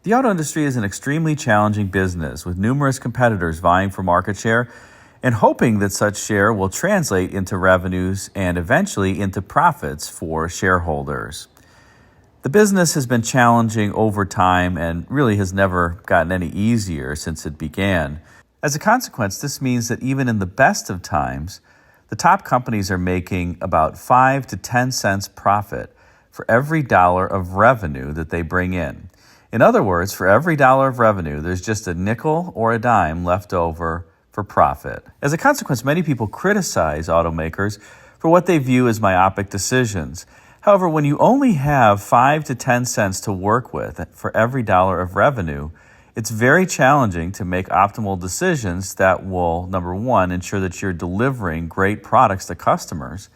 The auto industry is an extremely challenging business with numerous competitors vying for market share and hoping that such share will translate into revenues and eventually into profits for shareholders. The business has been challenging over time and really has never gotten any easier since it began. As a consequence, this means that even in the best of times, the top companies are making about 5 to 10 cents profit for every dollar of revenue that they bring in. In other words, for every dollar of revenue, there's just a nickel or a dime left over for profit. As a consequence, many people criticize automakers for what they view as myopic decisions. However, when you only have 5 to 10 cents to work with for every dollar of revenue, it's very challenging to make optimal decisions that will, number one, ensure that you're delivering great products to customers,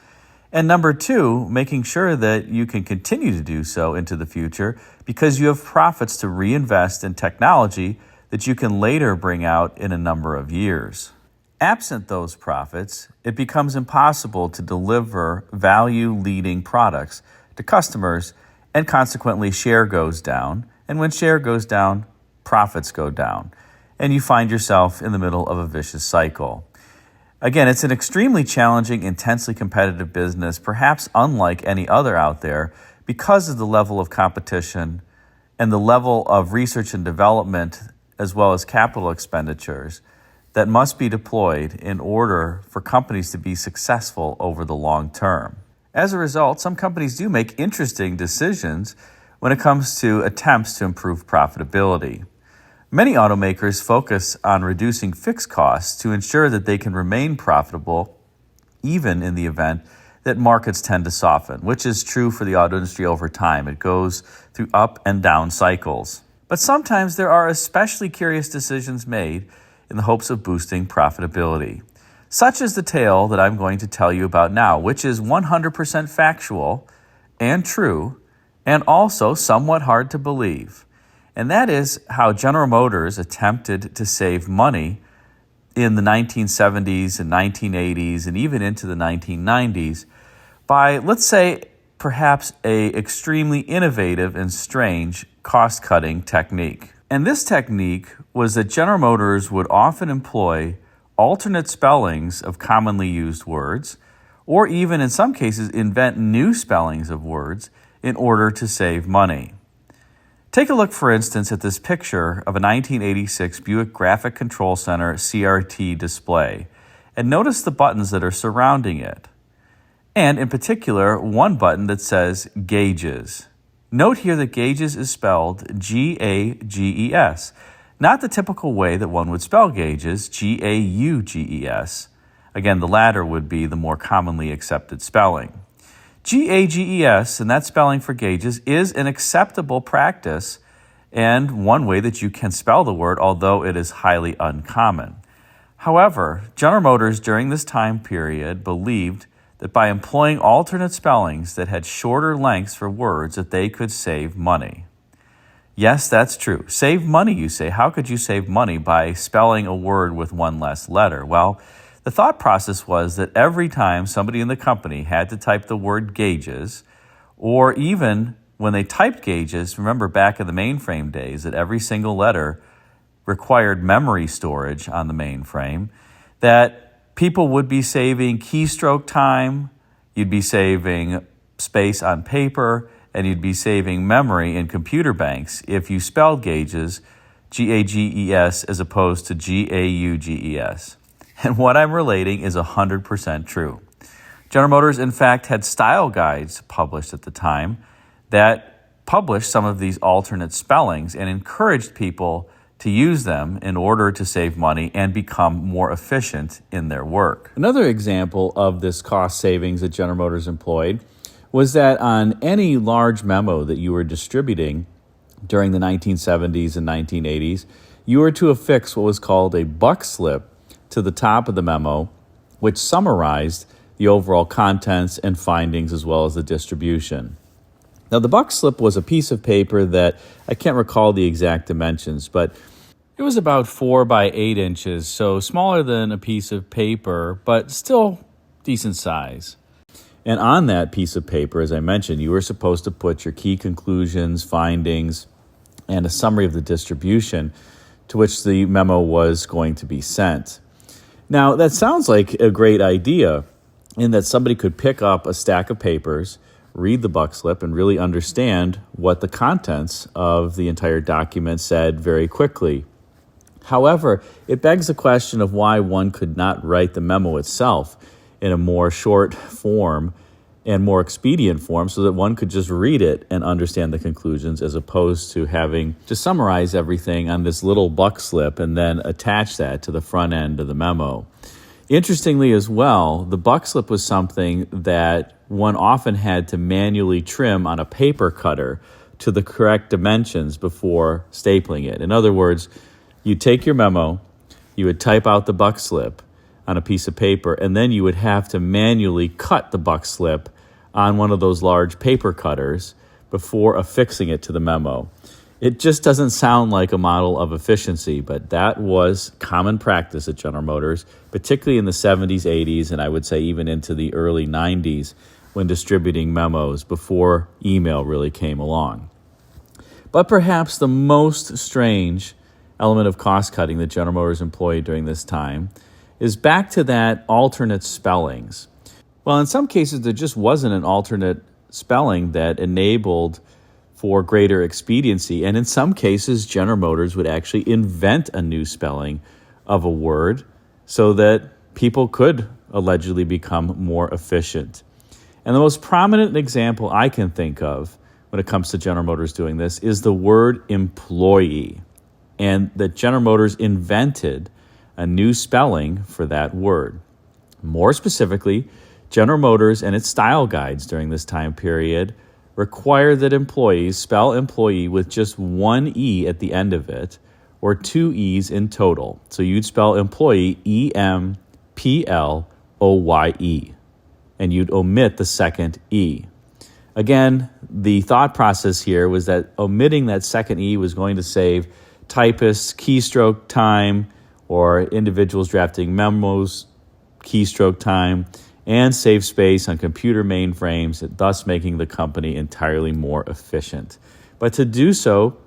and number two, making sure that you can continue to do so into the future because you have profits to reinvest in technology that you can later bring out in a number of years. Absent those profits, it becomes impossible to deliver value-leading products to customers, and consequently share goes down. And when share goes down, profits go down. And you find yourself in the middle of a vicious cycle. Again, it's an extremely challenging, intensely competitive business, perhaps unlike any other out there, because of the level of competition and the level of research and development, as well as capital expenditures, that must be deployed in order for companies to be successful over the long term. As a result, some companies do make interesting decisions when it comes to attempts to improve profitability. Many automakers focus on reducing fixed costs to ensure that they can remain profitable even in the event that markets tend to soften, which is true for the auto industry over time. It goes through up and down cycles. But sometimes there are especially curious decisions made in the hopes of boosting profitability. Such is the tale that I'm going to tell you about now, which is 100% factual and true, and also somewhat hard to believe. And that is how General Motors attempted to save money in the 1970s and 1980s and even into the 1990s by, let's say, perhaps a extremely innovative and strange cost-cutting technique. And this technique was that General Motors would often employ alternate spellings of commonly used words, or even in some cases invent new spellings of words in order to save money. Take a look, for instance, at this picture of a 1986 Buick Graphic Control Center CRT display, and notice the buttons that are surrounding it. And in particular, one button that says Gauges. Note here that Gauges is spelled G-A-G-E-S, not the typical way that one would spell gauges, G-A-U-G-E-S. Again, the latter would be the more commonly accepted spelling. G-A-G-E-S, and that spelling for gauges, is an acceptable practice and one way that you can spell the word, although it is highly uncommon. However, General Motors during this time period believed that by employing alternate spellings that had shorter lengths for words that they could save money. Yes, that's true. Save money, you say. How could you save money by spelling a word with one less letter? Well, the thought process was that every time somebody in the company had to type the word gauges, or even when they typed gauges, remember back in the mainframe days that every single letter required memory storage on the mainframe, that people would be saving keystroke time, you'd be saving space on paper, and you'd be saving memory in computer banks if you spelled gauges, G-A-G-E-S, as opposed to G-A-U-G-E-S. And what I'm relating is 100% true. General Motors, in fact, had style guides published at the time that published some of these alternate spellings and encouraged people to use them in order to save money and become more efficient in their work. Another example of this cost savings that General Motors employed was that on any large memo that you were distributing during the 1970s and 1980s, you were to affix what was called a buck slip to the top of the memo, which summarized the overall contents and findings as well as the distribution. Now, the buck slip was a piece of paper that I can't recall the exact dimensions, but it was about 4 by 8 inches, so smaller than a piece of paper, but still decent size. And on that piece of paper, as I mentioned, you were supposed to put your key conclusions, findings, and a summary of the distribution to which the memo was going to be sent. Now, that sounds like a great idea in that somebody could pick up a stack of papers, read the buck slip, and really understand what the contents of the entire document said very quickly. However, it begs the question of why one could not write the memo itself in a more short form and more expedient form so that one could just read it and understand the conclusions, as opposed to having to summarize everything on this little buck slip and then attach that to the front end of the memo. Interestingly as well, the buck slip was something that one often had to manually trim on a paper cutter to the correct dimensions before stapling it. In other words, you take your memo, you would type out the buck slip on a piece of paper, and then you would have to manually cut the buck slip on one of those large paper cutters before affixing it to the memo. It just doesn't sound like a model of efficiency, but that was common practice at General Motors, particularly in the 70s, 80s, and I would say even into the early 90s when distributing memos before email really came along. But perhaps the most strange element of cost cutting that General Motors employed during this time is back to that alternate spellings. Well, in some cases, there just wasn't an alternate spelling that enabled for greater expediency. And in some cases, General Motors would actually invent a new spelling of a word so that people could allegedly become more efficient. And the most prominent example I can think of when it comes to General Motors doing this is the word employee, and that General Motors invented a new spelling for that word. More specifically, General Motors and its style guides during this time period require that employees spell employee with just one E at the end of it, or two E's in total. So you'd spell employee E-M-P-L-O-Y-E, and you'd omit the second E. Again, the thought process here was that omitting that second E was going to save typists keystroke time, or individuals drafting memos keystroke time, and save space on computer mainframes, thus making the company entirely more efficient. But to do so,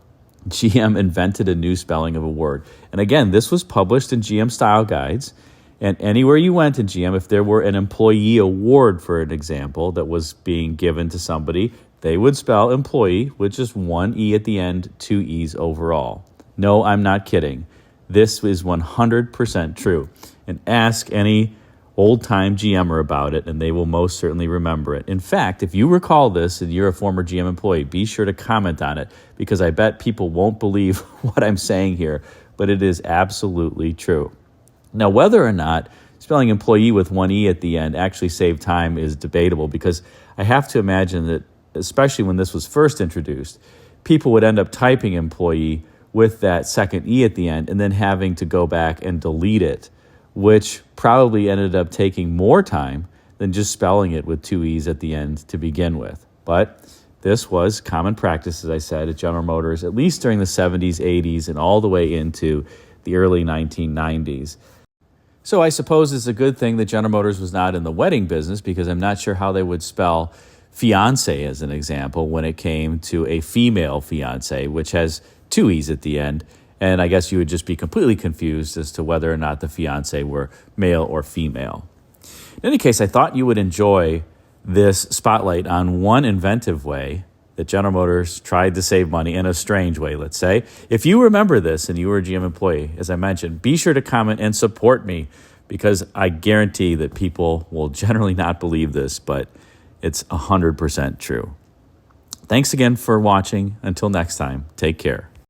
GM invented a new spelling of a word. And again, this was published in GM style guides, and anywhere you went in GM, if there were an employee award, for an example, that was being given to somebody, they would spell employee with just one E at the end, two E's overall. No, I'm not kidding. This is 100% true. And ask any old-time GMer about it, and they will most certainly remember it. In fact, if you recall this and you're a former GM employee, be sure to comment on it, because I bet people won't believe what I'm saying here, but it is absolutely true. Now, whether or not spelling employee with one E at the end actually saved time is debatable, because I have to imagine that, especially when this was first introduced, people would end up typing employee with that second E at the end and then having to go back and delete it, which probably ended up taking more time than just spelling it with two E's at the end to begin with. But this was common practice, as I said, at General Motors, at least during the 70s, 80s, and all the way into the early 1990s. So I suppose it's a good thing that General Motors was not in the wedding business, because I'm not sure how they would spell fiance, as an example, when it came to a female fiance, which has two E's at the end. And I guess you would just be completely confused as to whether or not the fiance were male or female. In any case, I thought you would enjoy this spotlight on one inventive way that General Motors tried to save money in a strange way, let's say. If you remember this and you were a GM employee, as I mentioned, be sure to comment and support me, because I guarantee that people will generally not believe this, but it's 100% true. Thanks again for watching. Until next time, take care.